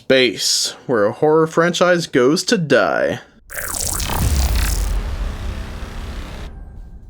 Space, where a horror franchise goes to die.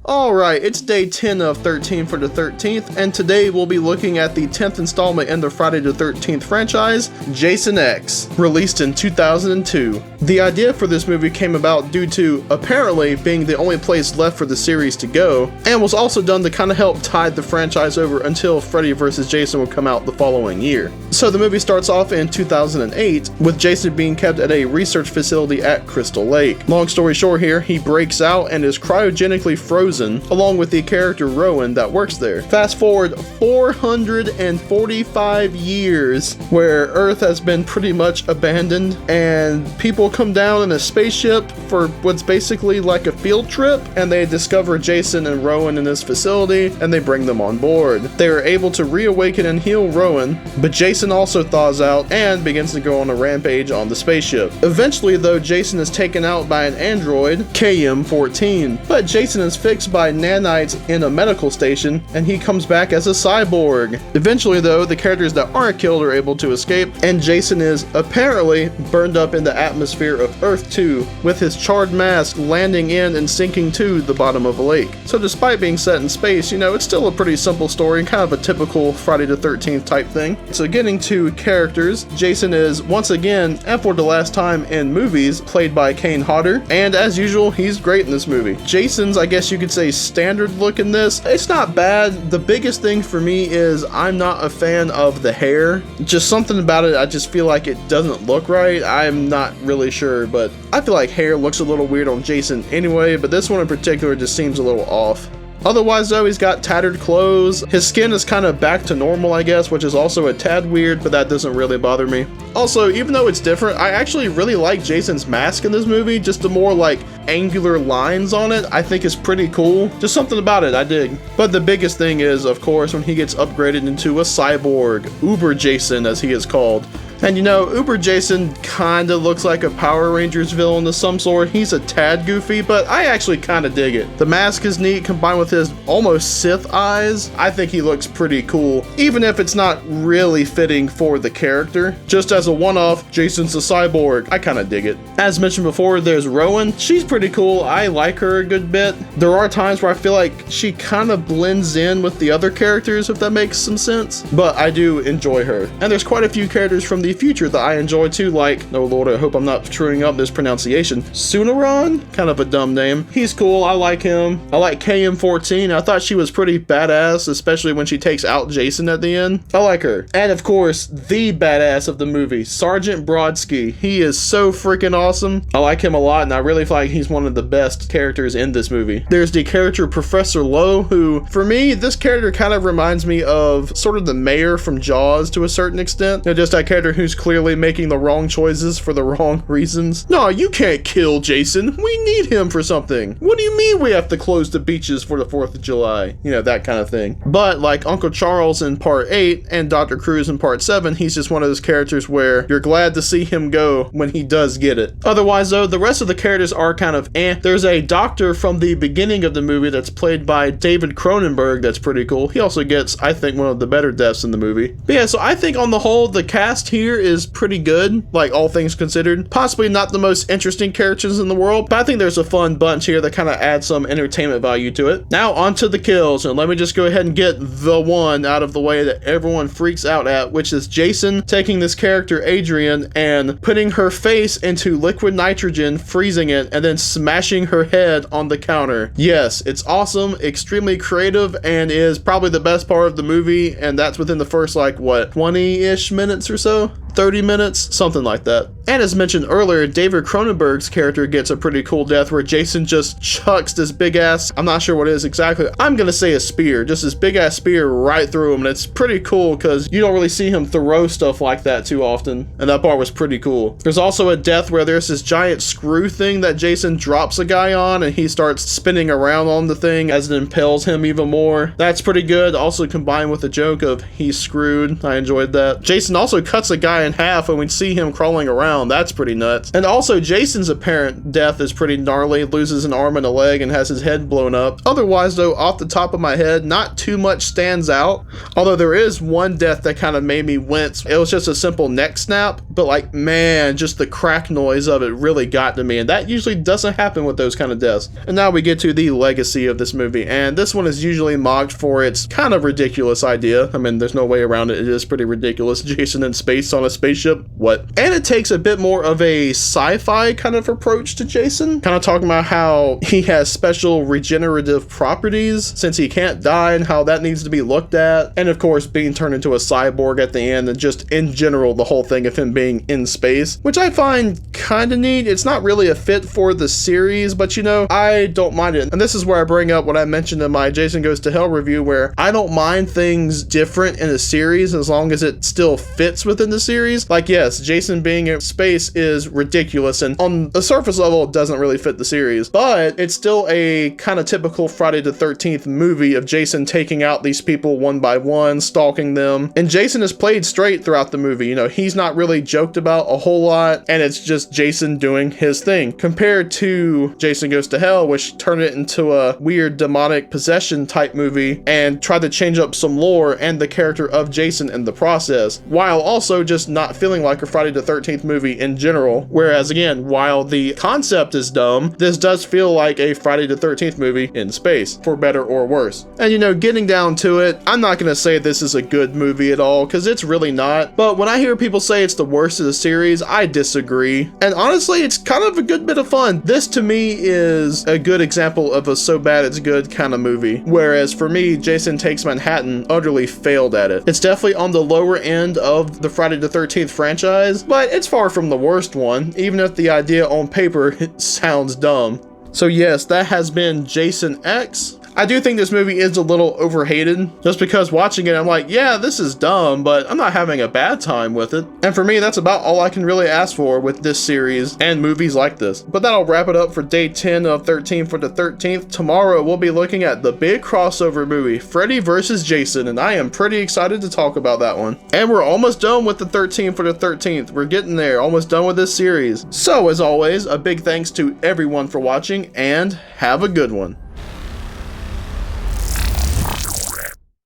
Alright, it's day 10 of 13 for the 13th, and today we'll be looking at the 10th installment in the Friday the 13th franchise, Jason X, released in 2002. The idea for this movie came about due to, apparently, being the only place left for the series to go, and was also done to kind of help tide the franchise over until Freddy vs. Jason would come out the following year. So the movie starts off in 2008, with Jason being kept at a research facility at Crystal Lake. Long story short here, he breaks out and is cryogenically frozen along with the character Rowan that works there. Fast forward 445 years where Earth has been pretty much abandoned and people come down in a spaceship for what's basically like a field trip, and they discover Jason and Rowan in this facility and they bring them on board. They are able to reawaken and heal Rowan, but Jason also thaws out and begins to go on a rampage on the spaceship. Eventually though, Jason is taken out by an android, KM-14, but Jason is fixed by nanites in a medical station and he comes back as a cyborg. Eventually though, the characters that aren't killed are able to escape, and Jason is apparently burned up in the atmosphere of Earth 2 with his charred mask landing in and sinking to the bottom of a lake. So despite being set in space, it's still a pretty simple story, kind of a typical Friday the 13th type thing. So getting to characters, Jason is once again, and for the last time in movies, played by Kane Hodder, and as usual, he's great in this movie. Jason's, I guess you could say, standard look in this, it's not bad. The biggest thing for me is I'm not a fan of the hair. Just something about it, I just feel like it doesn't look right. I'm not really sure, but I feel like hair looks a little weird on Jason anyway, but this one in particular just seems a little off. Otherwise though, he's got tattered clothes. His skin is kind of back to normal, I guess, which is also a tad weird, but that doesn't really bother me. Also, even though it's different, I actually really like Jason's mask in this movie. Just the more like angular lines on it, I think is pretty cool. Just something about it I dig. But the biggest thing is, of course, when he gets upgraded into a cyborg, Uber Jason as he is called. And Uber Jason kinda looks like a Power Rangers villain of some sort. He's a tad goofy, but I actually kinda dig it. The mask is neat combined with his almost Sith eyes. I think he looks pretty cool, even if it's not really fitting for the character. Just as a one-off, Jason's a cyborg. I kinda dig it. As mentioned before, there's Rowan. She's pretty cool. I like her a good bit. There are times where I feel like she kinda blends in with the other characters, if that makes some sense. But I do enjoy her. And there's quite a few characters from the future that I enjoy too, like, oh lord, I hope I'm not screwing up this pronunciation, Sunaron? Kind of a dumb name. He's cool, I like him. I like KM-14, I thought she was pretty badass, especially when she takes out Jason at the end. I like her. And of course, the badass of the movie, Sergeant Brodsky. He is so freaking awesome. I like him a lot, and I really feel like he's one of the best characters in this movie. There's the character Professor Lowe, who, for me, this character kind of reminds me of sort of the mayor from Jaws to a certain extent. Just that character who's clearly making the wrong choices for the wrong reasons. No, you can't kill Jason. We need him for something. What do you mean we have to close the beaches for the 4th of July? That kind of thing. But like Uncle Charles in part 8 and Dr. Cruz in part 7, he's just one of those characters where you're glad to see him go when he does get it. Otherwise though, the rest of the characters are kind of eh. There's a doctor from the beginning of the movie that's played by David Cronenberg that's pretty cool. He also gets, I think, one of the better deaths in the movie. But yeah, so I think on the whole, the cast here is pretty good, like all things considered. Possibly not the most interesting characters in the world, but I think there's a fun bunch here that kind of adds some entertainment value to it. Now on to the kills, and let me just go ahead and get the one out of the way that everyone freaks out at, which is Jason taking this character Adrian and putting her face into liquid nitrogen, freezing it, and then smashing her head on the counter. Yes, it's awesome, extremely creative, and is probably the best part of the movie, and that's within the first like what, 20-ish minutes or so? 30 minutes, something like that. And as mentioned earlier, David Cronenberg's character gets a pretty cool death where Jason just chucks this big ass, I'm not sure what it is exactly, I'm gonna say a spear, just this big ass spear right through him, and it's pretty cool because you don't really see him throw stuff like that too often, and that part was pretty cool. There's also a death where there's this giant screw thing that Jason drops a guy on, and he starts spinning around on the thing as it impels him even more. That's pretty good, also combined with the joke of he's screwed. I enjoyed that. Jason also cuts a guy in half when we see him crawling around. That's pretty nuts. And also, Jason's apparent death is pretty gnarly, loses an arm and a leg and has his head blown up. Otherwise though, off the top of my head, not too much stands out, although there is one death that kind of made me wince. It was just a simple neck snap, but like, man, just the crack noise of it really got to me, and that usually doesn't happen with those kind of deaths. And now we get to the legacy of this movie, and this one is usually mocked for its kind of ridiculous idea. I mean, there's no way around it. It is pretty ridiculous. Jason in space on a spaceship? What? And it takes a bit more of a sci-fi kind of approach to Jason, kind of talking about how he has special regenerative properties since he can't die and how that needs to be looked at. And of course, being turned into a cyborg at the end, and just in general, the whole thing of him being in space, which I find kind of neat. It's not really a fit for the series, but you know, I don't mind it. And this is where I bring up what I mentioned in my Jason Goes to Hell review, where I don't mind things different in a series as long as it still fits within the series. Like, yes, Jason being in space is ridiculous, and on the surface level, it doesn't really fit the series, but it's still a kind of typical Friday the 13th movie of Jason taking out these people one by one, stalking them. And Jason is played straight throughout the movie. You know, he's not really joked about a whole lot, and it's just Jason doing his thing, compared to Jason Goes to Hell, which turned it into a weird demonic possession type movie and tried to change up some lore and the character of Jason in the process, while also just not feeling like a Friday the 13th movie in general. Whereas again, while the concept is dumb, this does feel like a Friday the 13th movie in space, for better or worse. And you know, getting down to it, I'm not gonna say this is a good movie at all, because it's really not. But when I hear people say it's the worst of the series, I disagree. And honestly, it's kind of a good bit of fun. This to me is a good example of a so bad it's good kind of movie. Whereas for me, Jason Takes Manhattan utterly failed at it. It's definitely on the lower end of the Friday the 13th franchise, but it's far from the worst one, even if the idea on paper sounds dumb. So yes, that has been Jason X. I do think this movie is a little overhated, just because watching it, I'm like, yeah, this is dumb, but I'm not having a bad time with it. And for me, that's about all I can really ask for with this series and movies like this. But that'll wrap it up for day 10 of 13 for the 13th. Tomorrow, we'll be looking at the big crossover movie, Freddy vs. Jason, and I am pretty excited to talk about that one. And we're almost done with the 13 for the 13th. We're getting there, almost done with this series. So as always, a big thanks to everyone for watching, and have a good one.